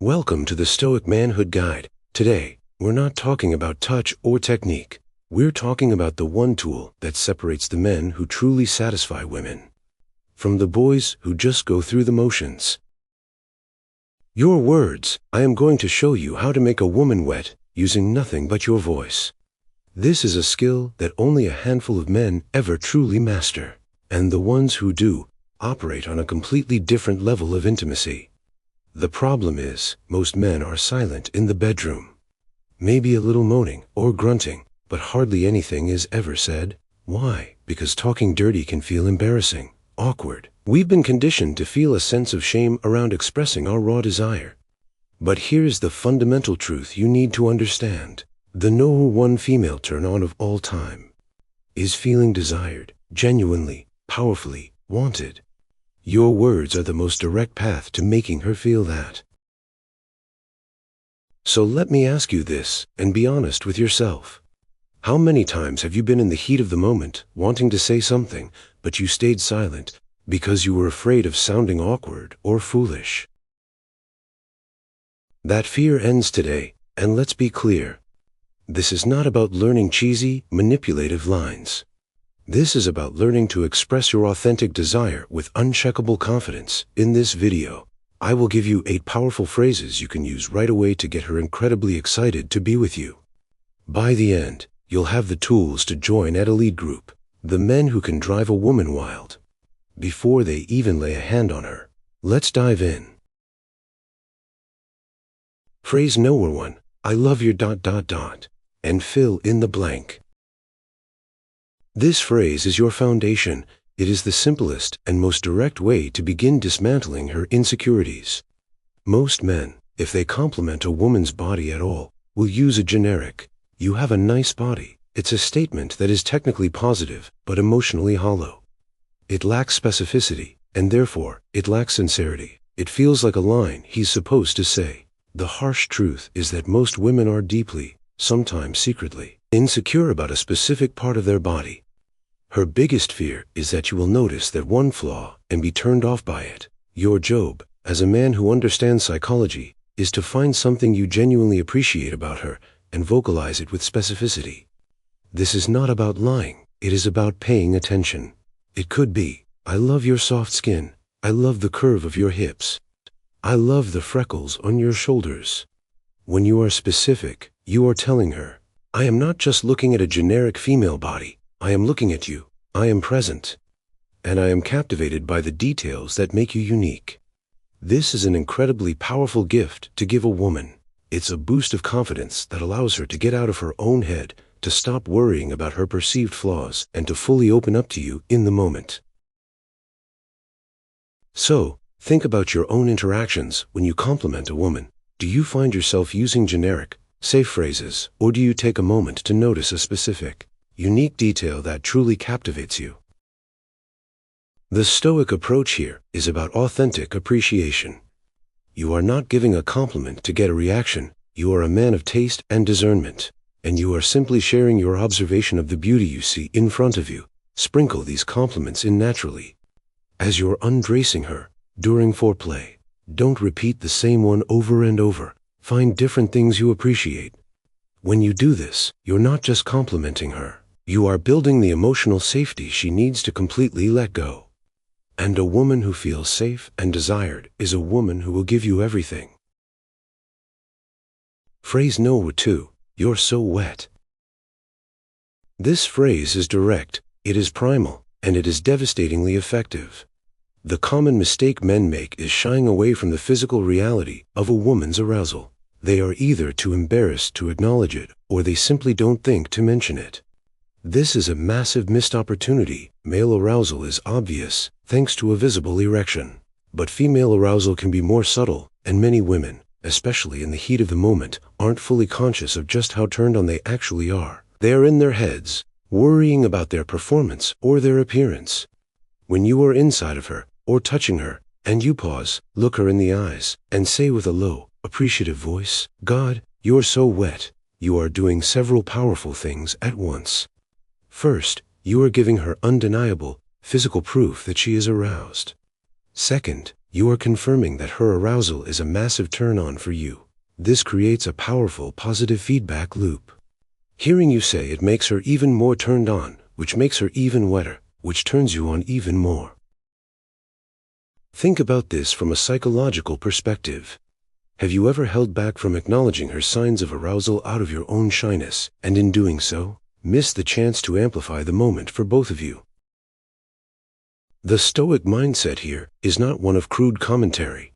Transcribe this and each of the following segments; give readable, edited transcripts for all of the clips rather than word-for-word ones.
Welcome to the Stoic Manhood Guide. Today, we're not talking about touch or technique. We're talking about the one tool that separates the men who truly satisfy women from the boys who just go through the motions. Your words. I am going to show you how to make a woman wet using nothing but your voice. This is a skill that only a handful of men ever truly master, and the ones who do operate on a completely different level of intimacy. The problem is, most men are silent in the bedroom. Maybe a little moaning or grunting, but hardly anything is ever said. Why? Because talking dirty can feel embarrassing, awkward. We've been conditioned to feel a sense of shame around expressing our raw desire. But here's the fundamental truth you need to understand. The number one female turn-on of all time is feeling desired, genuinely, powerfully, wanted. Your words are the most direct path to making her feel that. So let me ask you this, and be honest with yourself. How many times have you been in the heat of the moment, wanting to say something, but you stayed silent because you were afraid of sounding awkward or foolish? That fear ends today, and let's be clear. This is not about learning cheesy, manipulative lines. This is about learning to express your authentic desire with uncheckable confidence. In this video, I will give you 8 powerful phrases you can use right away to get her incredibly excited to be with you. By the end, you'll have the tools to join an elite group, the men who can drive a woman wild, before they even lay a hand on her. Let's dive in. Phrase number 1, I love your ... and fill in the blank. This phrase is your foundation. It is the simplest and most direct way to begin dismantling her insecurities. Most men, if they compliment a woman's body at all, will use a generic, "You have a nice body." It's a statement that is technically positive, but emotionally hollow. It lacks specificity, and therefore, it lacks sincerity. It feels like a line he's supposed to say. The harsh truth is that most women are deeply, sometimes secretly, insecure about a specific part of their body. Her biggest fear is that you will notice that one flaw and be turned off by it. Your job, as a man who understands psychology, is to find something you genuinely appreciate about her and vocalize it with specificity. This is not about lying, it is about paying attention. It could be, I love your soft skin, I love the curve of your hips, I love the freckles on your shoulders. When you are specific, you are telling her, I am not just looking at a generic female body, I am looking at you, I am present, and I am captivated by the details that make you unique. This is an incredibly powerful gift to give a woman. It's a boost of confidence that allows her to get out of her own head, to stop worrying about her perceived flaws, and to fully open up to you in the moment. So, think about your own interactions when you compliment a woman. Do you find yourself using generic, safe phrases, or do you take a moment to notice a specific, unique detail that truly captivates you? The Stoic approach here is about authentic appreciation. You are not giving a compliment to get a reaction. You are a man of taste and discernment, and you are simply sharing your observation of the beauty you see in front of you. Sprinkle these compliments in naturally. As you're undressing her, during foreplay, don't repeat the same one over and over. Find different things you appreciate. When you do this, you're not just complimenting her. You are building the emotional safety she needs to completely let go. And a woman who feels safe and desired is a woman who will give you everything. Phrase number 2, you're so wet. This phrase is direct, it is primal, and it is devastatingly effective. The common mistake men make is shying away from the physical reality of a woman's arousal. They are either too embarrassed to acknowledge it, or they simply don't think to mention it. This is a massive missed opportunity. Male arousal is obvious, thanks to a visible erection. But female arousal can be more subtle, and many women, especially in the heat of the moment, aren't fully conscious of just how turned on they actually are. They are in their heads, worrying about their performance or their appearance. When you are inside of her, or touching her, and you pause, look her in the eyes, and say with a low, appreciative voice, God, you're so wet, you are doing several powerful things at once. First, you are giving her undeniable, physical proof that she is aroused. Second, You are confirming that her arousal is a massive turn-on for you. This creates a powerful positive feedback loop. Hearing you say it makes her even more turned on, which makes her even wetter, which turns you on even more. Think about this from a psychological perspective. Have you ever held back from acknowledging her signs of arousal out of your own shyness, and in doing so, missed the chance to amplify the moment for both of you? The Stoic mindset here is not one of crude commentary.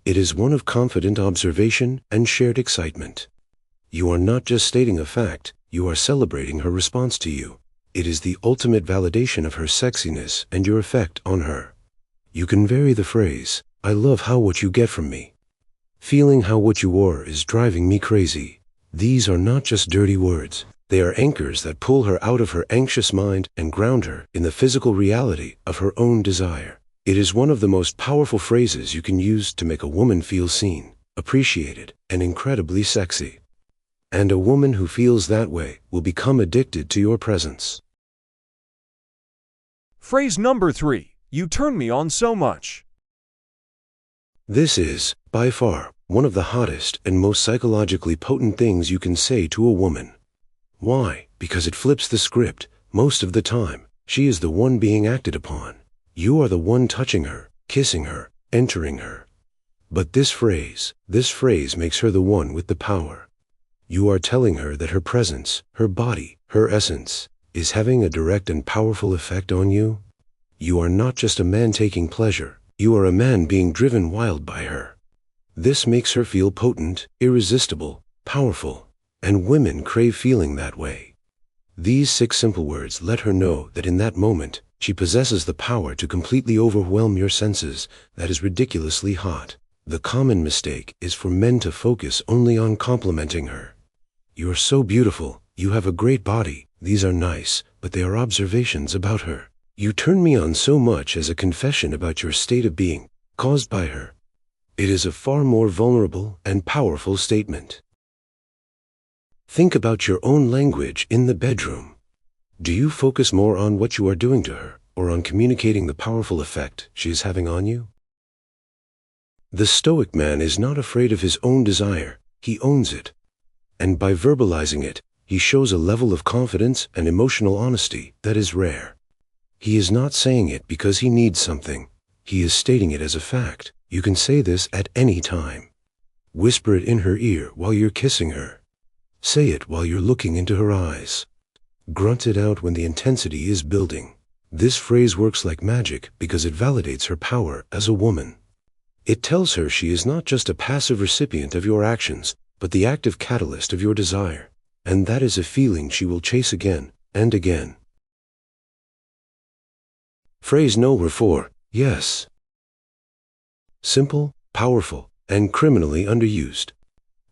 It is one of confident observation and shared excitement. You are not just stating a fact, you are celebrating her response to you. It is the ultimate validation of her sexiness and your effect on her. You can vary the phrase, "I love how what you get from me," "feeling how what you are is driving me crazy." These are not just dirty words. They are anchors that pull her out of her anxious mind and ground her in the physical reality of her own desire. It is one of the most powerful phrases you can use to make a woman feel seen, appreciated, and incredibly sexy. And a woman who feels that way will become addicted to your presence. Phrase number 3. You turn me on so much. This is, by far, one of the hottest and most psychologically potent things you can say to a woman. Why? Because it flips the script. Most of the time, she is the one being acted upon. You are the one touching her, kissing her, entering her. But this phrase makes her the one with the power. You are telling her that her presence, her body, her essence, is having a direct and powerful effect on you. You are not just a man taking pleasure, you are a man being driven wild by her. This makes her feel potent, irresistible, powerful, and women crave feeling that way. These 6 simple words let her know that in that moment, she possesses the power to completely overwhelm your senses. That is ridiculously hot. The common mistake is for men to focus only on complimenting her. "You're so beautiful, you have a great body." These are nice, but they are observations about her. "You turn me on so much" as a confession about your state of being, caused by her. It is a far more vulnerable and powerful statement. Think about your own language in the bedroom. Do you focus more on what you are doing to her, or on communicating the powerful effect she is having on you? The Stoic man is not afraid of his own desire, he owns it. And by verbalizing it, he shows a level of confidence and emotional honesty that is rare. He is not saying it because he needs something. He is stating it as a fact. You can say this at any time. Whisper it in her ear while you're kissing her. Say it while you're looking into her eyes. Grunt it out when the intensity is building. This phrase works like magic because it validates her power as a woman. It tells her she is not just a passive recipient of your actions, but the active catalyst of your desire. And that is a feeling she will chase again and again. Phrase number 4, yes. Simple, powerful, and criminally underused.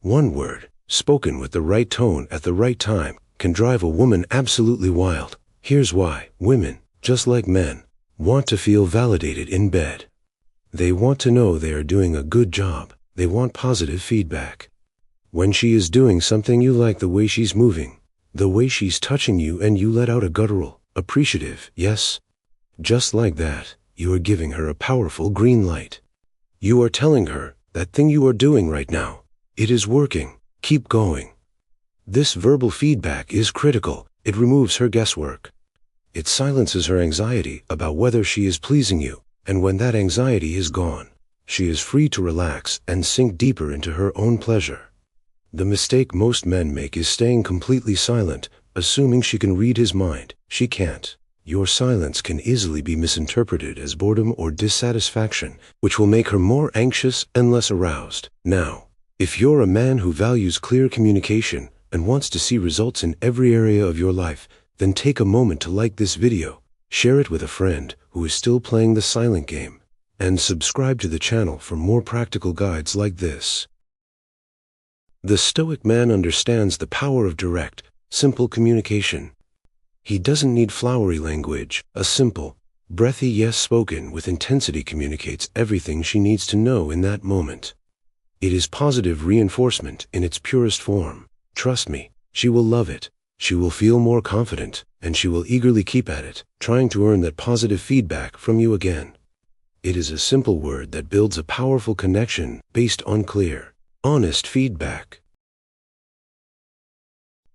One word, spoken with the right tone at the right time, can drive a woman absolutely wild. Here's why. Women, just like men, want to feel validated in bed. They want to know they are doing a good job. They want positive feedback. When she is doing something you like, the way she's moving, the way she's touching you, and you let out a guttural, appreciative yes, just like that, you are giving her a powerful green light. You are telling her, that thing you are doing right now, it is working, keep going. This verbal feedback is critical. It removes her guesswork. It silences her anxiety about whether she is pleasing you, and when that anxiety is gone, she is free to relax and sink deeper into her own pleasure. The mistake most men make is staying completely silent, assuming she can read his mind. She can't. Your silence can easily be misinterpreted as boredom or dissatisfaction, which will make her more anxious and less aroused. Now, if you're a man who values clear communication and wants to see results in every area of your life, then take a moment to like this video, share it with a friend who is still playing the silent game, and subscribe to the channel for more practical guides like this. The Stoic man understands the power of direct, simple communication. He doesn't need flowery language. A simple, breathy yes spoken with intensity communicates everything she needs to know in that moment. It is positive reinforcement in its purest form. Trust me, she will love it. She will feel more confident, and she will eagerly keep at it, trying to earn that positive feedback from you again. It is a simple word that builds a powerful connection based on clear, honest feedback.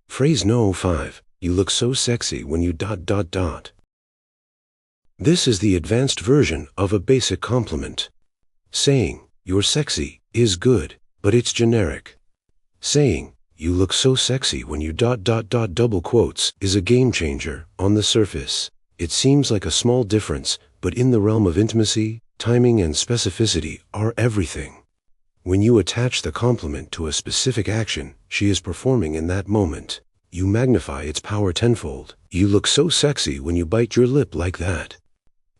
Phrase No. 5. You look so sexy when you ... This is the advanced version of a basic compliment. Saying, "You're sexy," is good, but it's generic. Saying, "You look so sexy when you ... double quotes is a game changer. On the surface, it seems like a small difference, but in the realm of intimacy, timing and specificity are everything. When you attach the compliment to a specific action she is performing in that moment, you magnify its power tenfold. You look so sexy when you bite your lip like that.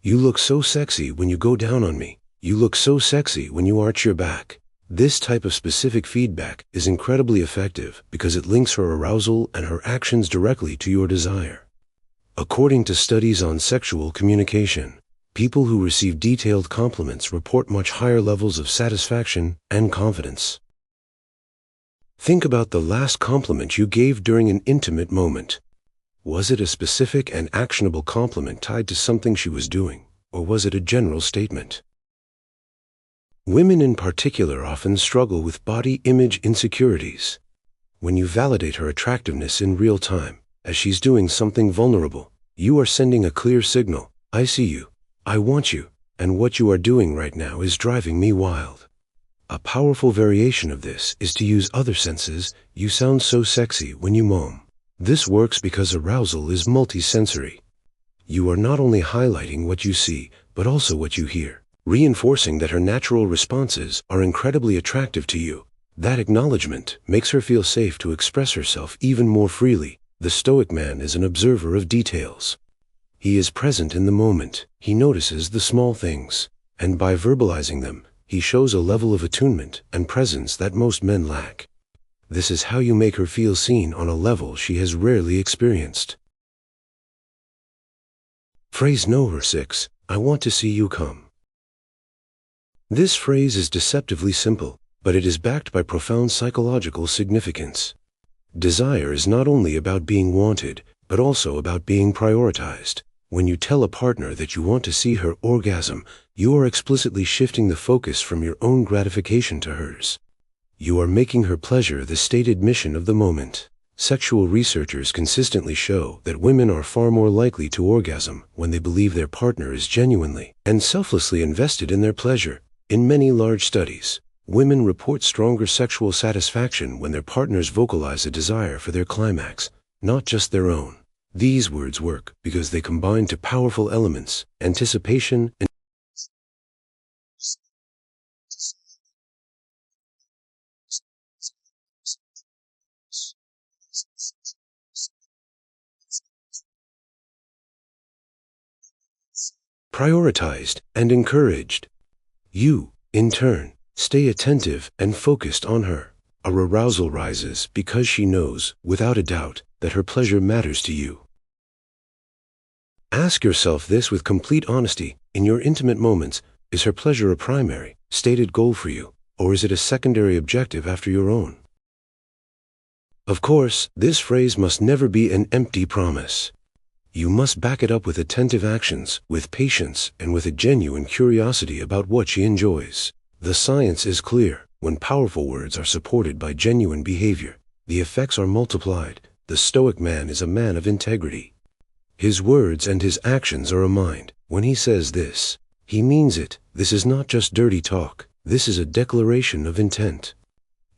You look so sexy when you go down on me. You look so sexy when you arch your back." This type of specific feedback is incredibly effective because it links her arousal and her actions directly to your desire. According to studies on sexual communication, people who receive detailed compliments report much higher levels of satisfaction and confidence. Think about the last compliment you gave during an intimate moment. Was it a specific and actionable compliment tied to something she was doing, or was it a general statement? Women in particular often struggle with body image insecurities. When you validate her attractiveness in real time, as she's doing something vulnerable, you are sending a clear signal: "I see you, I want you, and what you are doing right now is driving me wild." A powerful variation of this is to use other senses. "You sound so sexy when you moan." This works because arousal is multisensory. You are not only highlighting what you see, but also what you hear, reinforcing that her natural responses are incredibly attractive to you. That acknowledgement makes her feel safe to express herself even more freely. The Stoic man is an observer of details. He is present in the moment. He notices the small things, and by verbalizing them, he shows a level of attunement and presence that most men lack. This is how you make her feel seen on a level she has rarely experienced. Phrase No. 6. I want to see you come. This phrase is deceptively simple, but it is backed by profound psychological significance. Desire is not only about being wanted, but also about being prioritized. When you tell a partner that you want to see her orgasm, you are explicitly shifting the focus from your own gratification to hers. You are making her pleasure the stated mission of the moment. Sexual researchers consistently show that women are far more likely to orgasm when they believe their partner is genuinely and selflessly invested in their pleasure. In many large studies, women report stronger sexual satisfaction when their partners vocalize a desire for their climax, not just their own. These words work because they combine two powerful elements: anticipation and prioritized and encouraged. You, in turn, stay attentive and focused on her. Her arousal rises because she knows, without a doubt, that her pleasure matters to you. Ask yourself this with complete honesty. In your intimate moments, is her pleasure a primary, stated goal for you, or is it a secondary objective after your own? Of course, this phrase must never be an empty promise. You must back it up with attentive actions, with patience, and with a genuine curiosity about what she enjoys. The science is clear. When powerful words are supported by genuine behavior, the effects are multiplied. The Stoic man is a man of integrity. His words and his actions are aligned. When he says this, he means it. This is not just dirty talk. This is a declaration of intent.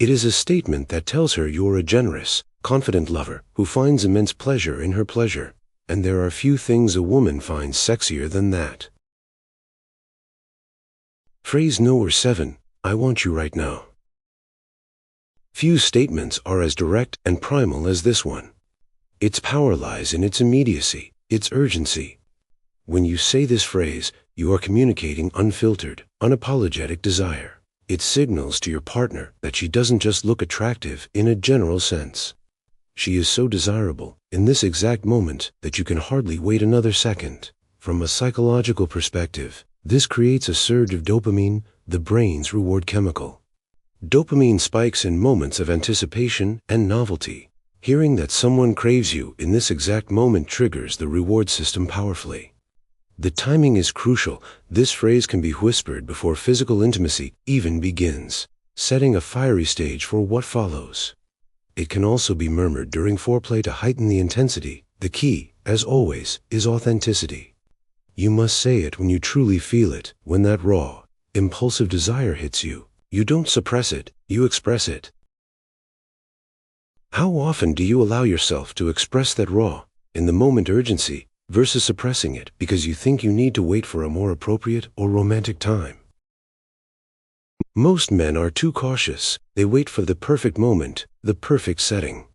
It is a statement that tells her you're a generous, confident lover who finds immense pleasure in her pleasure. And there are few things a woman finds sexier than that. Phrase No. 7. I want you right now. Few statements are as direct and primal as this one. Its power lies in its immediacy, its urgency. When you say this phrase, you are communicating unfiltered, unapologetic desire. It signals to your partner that she doesn't just look attractive in a general sense. She is so desirable in this exact moment that you can hardly wait another second. From a psychological perspective, this creates a surge of dopamine, the brain's reward chemical. Dopamine spikes in moments of anticipation and novelty. Hearing that someone craves you in this exact moment triggers the reward system powerfully. The timing is crucial. This phrase can be whispered before physical intimacy even begins, setting a fiery stage for what follows. It can also be murmured during foreplay to heighten the intensity. The key, as always, is authenticity. You must say it when you truly feel it, when that raw, impulsive desire hits you. You don't suppress it, you express it. How often do you allow yourself to express that raw, in the moment urgency, versus suppressing it because you think you need to wait for a more appropriate or romantic time? Most men are too cautious. They wait for the perfect moment, the perfect setting.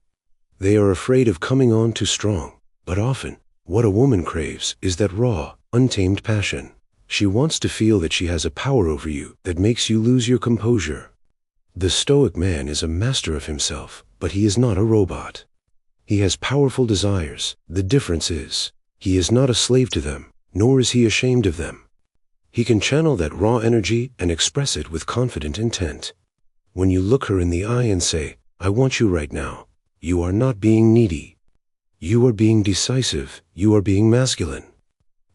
They are afraid of coming on too strong. But often, what a woman craves is that raw, untamed passion. She wants to feel that she has a power over you that makes you lose your composure. The stoic man is a master of himself, but he is not a robot. He has powerful desires. The difference is, he is not a slave to them, nor is he ashamed of them. He can channel that raw energy and express it with confident intent. When you look her in the eye and say, "I want you right now," you are not being needy. You are being decisive. You are being masculine.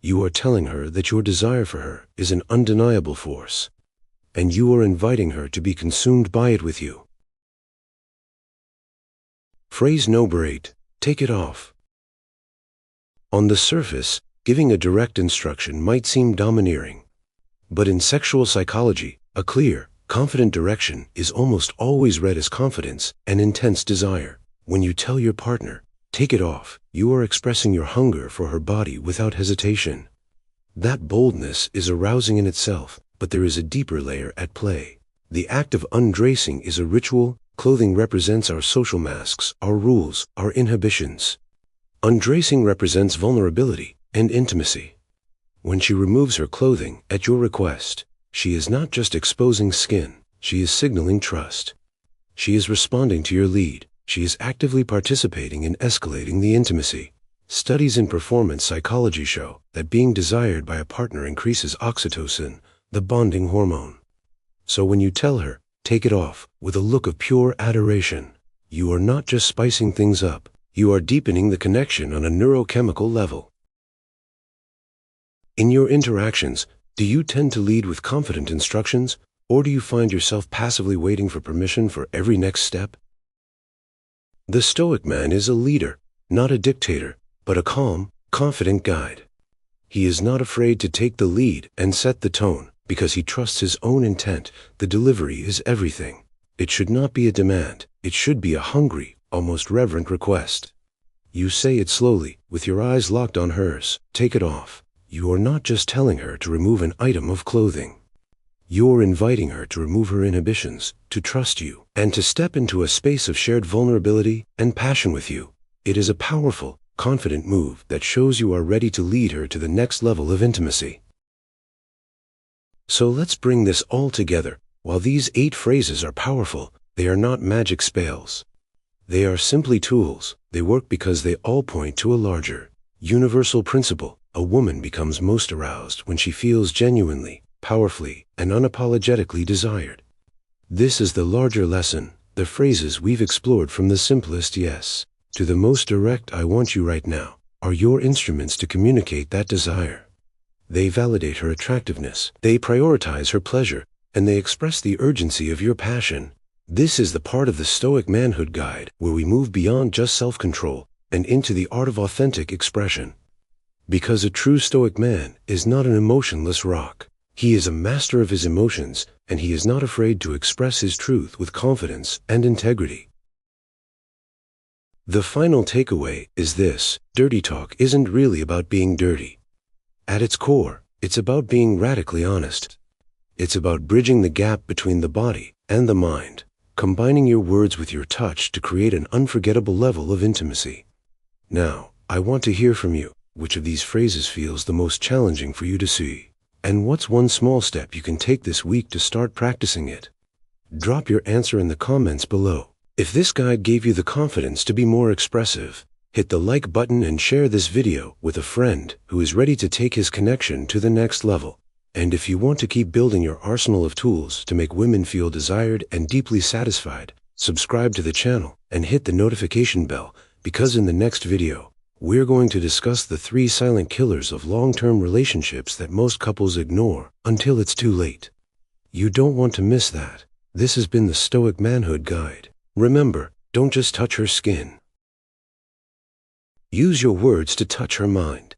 You are telling her that your desire for her is an undeniable force, and you are inviting her to be consumed by it with you. Phrase no braid. Take it off. On the surface, giving a direct instruction might seem domineering. But in sexual psychology, a clear, confident direction is almost always read as confidence and intense desire. When you tell your partner, "Take it off," you are expressing your hunger for her body without hesitation. That boldness is arousing in itself, but there is a deeper layer at play. The act of undressing is a ritual. Clothing represents our social masks, our rules, our inhibitions. Undressing represents vulnerability and intimacy. When she removes her clothing at your request, she is not just exposing skin, she is signaling trust. She is responding to your lead. She is actively participating in escalating the intimacy. Studies in performance psychology show that being desired by a partner increases oxytocin, the bonding hormone. So when you tell her, "Take it off," with a look of pure adoration, you are not just spicing things up, you are deepening the connection on a neurochemical level. In your interactions, do you tend to lead with confident instructions, or do you find yourself passively waiting for permission for every next step? The stoic man is a leader, not a dictator, but a calm, confident guide. He is not afraid to take the lead and set the tone, because he trusts his own intent. The delivery is everything. It should not be a demand. It should be a hungry, almost reverent request. You say it slowly, with your eyes locked on hers. "Take it off." You are not just telling her to remove an item of clothing. You're inviting her to remove her inhibitions, to trust you, and to step into a space of shared vulnerability and passion with you. It is a powerful, confident move that shows you are ready to lead her to the next level of intimacy. So let's bring this all together. While these 8 phrases are powerful, they are not magic spells. They are simply tools. They work because they all point to a larger, universal principle. A woman becomes most aroused when she feels genuinely, powerfully, and unapologetically desired. This is the larger lesson. The phrases we've explored, from the simplest "yes" to the most direct "I want you right now," are your instruments to communicate that desire. They validate her attractiveness, they prioritize her pleasure, and they express the urgency of your passion. This is the part of the Stoic Manhood Guide where we move beyond just self-control and into the art of authentic expression. Because a true Stoic man is not an emotionless rock. He is a master of his emotions, and he is not afraid to express his truth with confidence and integrity. The final takeaway is this: dirty talk isn't really about being dirty. At its core, it's about being radically honest. It's about bridging the gap between the body and the mind, combining your words with your touch to create an unforgettable level of intimacy. Now, I want to hear from you. Which of these phrases feels the most challenging for you to see? And what's one small step you can take this week to start practicing it? Drop your answer in the comments below. If this guide gave you the confidence to be more expressive, hit the like button and share this video with a friend who is ready to take his connection to the next level. And if you want to keep building your arsenal of tools to make women feel desired and deeply satisfied, subscribe to the channel and hit the notification bell, because in the next video, We're going to discuss the 3 silent killers of long-term relationships that most couples ignore until it's too late. You don't want to miss that. This has been the Stoic Manhood Guide. Remember, don't just touch her skin. Use your words to touch her mind.